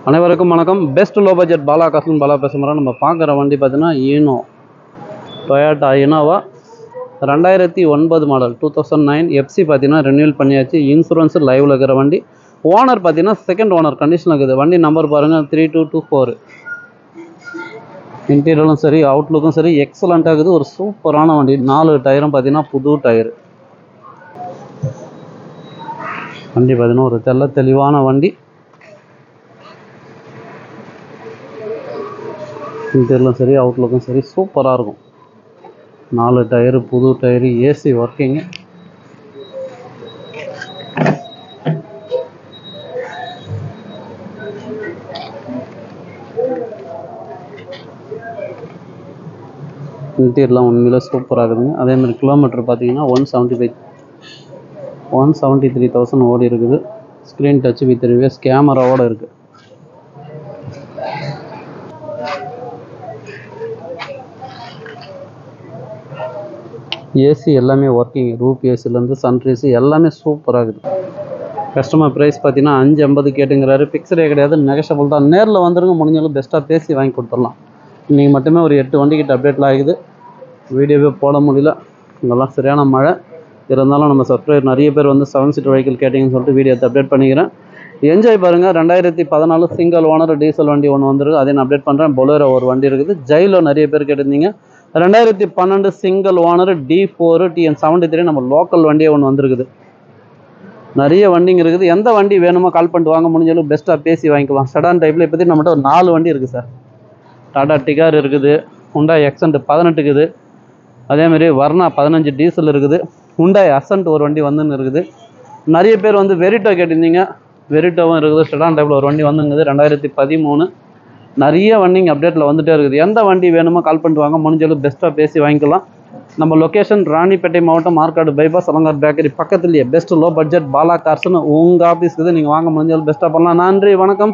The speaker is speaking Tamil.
அனைவருக்கும் வணக்கம். பெஸ்ட் லோ பட்ஜெட் பாலா காசுன்னு பாலா பேசுகிறோம். நம்ம பார்க்குற வண்டி பார்த்தீங்கன்னா Eno, Toyota Innova 2009 model 2009 FC பார்த்தீங்கன்னா ரெனியூல் பண்ணியாச்சு. இன்சூரன்ஸ் லைவில் இருக்கிற வண்டி. ஓனர் பார்த்தீங்கன்னா செகண்ட் ஓனர் கண்டிஷனில் இருக்குது. வண்டி நம்பர் பாருங்கள் 3224. இன்டீரியரும் சரி அவுட்லுக்கும் சரி எக்ஸலண்ட்டாக இருக்குது. ஒரு சூப்பரான வண்டி. 4 டயரும் பார்த்தீங்கன்னா புது டயரு. வண்டி பார்த்தீங்கன்னா ஒரு தெளிவான வண்டி. இன்டீரியரும் சரி அவுட்லுக்கும் சரி சூப்பராக இருக்கும். 4 டயரு புது டயரு, ஏசி ஒர்க்கிங்கு. இன்டீரியர்லாம் உண்மையிலே சூப்பராக இருக்குதுங்க. அதேமாதிரி கிலோமீட்டர் பார்த்தீங்கன்னா 173,000 ஓடி இருக்குது. ஸ்க்ரீன் டச் வித் ரிவர்ஸ் கேமராவோடு இருக்குது. ஏசி எல்லாமே ஒர்க்கிங். ரூப் ஏசிலேருந்து சன்ரைஸ் எல்லாமே சூப்பராக இருக்குது. கஸ்டமர் ப்ரைஸ் பார்த்தீங்கன்னா 550 கேட்டுங்கிறாரு. ஃபிக்ஸடே கிடையாது, நெகஷபிள் தான். நேரில் வந்துருங்க, முடிஞ்சாலும் பெஸ்ட்டாக பேசி வாங்கி கொடுத்துடலாம். இன்றைக்கி மட்டுமே ஒரு 8 வண்டிக்கிட்ட அப்டேட்லாம் ஆகுது. வீடியோவே போட முடியல, இங்கெல்லாம் சரியான மழை. இருந்தாலும் நம்ம சப்ஸ்கிரைபர் நிறைய பேர் வந்து 7 சீட்டர் வெஹிக்கிள் கேட்டிங்கன்னு சொல்லிட்டு வீடியோ அப்டேட் பண்ணிக்கிறேன். என்ஜாய் பாருங்கள். 2014 சிங்கிள் ஓனர் டீசல் வண்டி ஒன்று வந்துருக்கு, அதை நான் அப்டேட் பண்ணுறேன். பொலேரோ ஒரு வண்டி இருக்குது. ஜெயிலோ நிறைய பேர் கேட்டிருந்தீங்க. 2012 சிங்கிள் ஓனர் D4 TN73 நம்ம லோக்கல் வண்டியே ஒன்று வந்திருக்குது. நிறைய வண்டிங்க இருக்குது. எந்த வண்டி வேணுமோ கால் பண்ணிட்டு வாங்க, முடிஞ்சாலும் பெஸ்ட்டாக பேசி வாங்கிக்கலாம். செடான் டைப்பில் இப்போதைக்கு நம்மகிட்ட ஒரு 4 வண்டி இருக்குது சார். டாடா டிகார் இருக்குது, ஹுண்டாய் எக்ஸென்ட் 18 இருக்குது, அதேமாதிரி வர்னா 15 டீசல் இருக்குது, ஹுண்டாய் அசன்ட் ஒரு வண்டி வந்துன்னு இருக்குது. நிறைய பேர் வந்து வெரிட்டோ கேட்டிருந்தீங்க, வெரிட்டோவும் இருக்குது. செடான் டைப்பில் ஒரு வண்டி வந்துங்குது 2013. நிறைய வண்டிங்க அப்டேட்டில் வந்துகிட்டே இருக்குது. எந்த வண்டி வேணுமோ கால் பண்ணிட்டு வாங்க, முடிஞ்சாலும் பெஸ்ட்டாக பேசி வாங்கிக்கலாம். நம்ம லொக்கேஷன் ராணிப்பேட்டை மாவட்டம், மார்க்காடு பைபாஸ், அலங்கார் பேக்கரி பக்கத்துலேயே பெஸ்ட் லோ பட்ஜெட் பாலா கார்ஸ்னு உங்கள் ஆஃபீஸ் இருக்குது. நீங்கள் வாங்க, முடிஞ்சாலும் பெஸ்ட்டாக பண்ணலாம். நன்றி, வணக்கம்.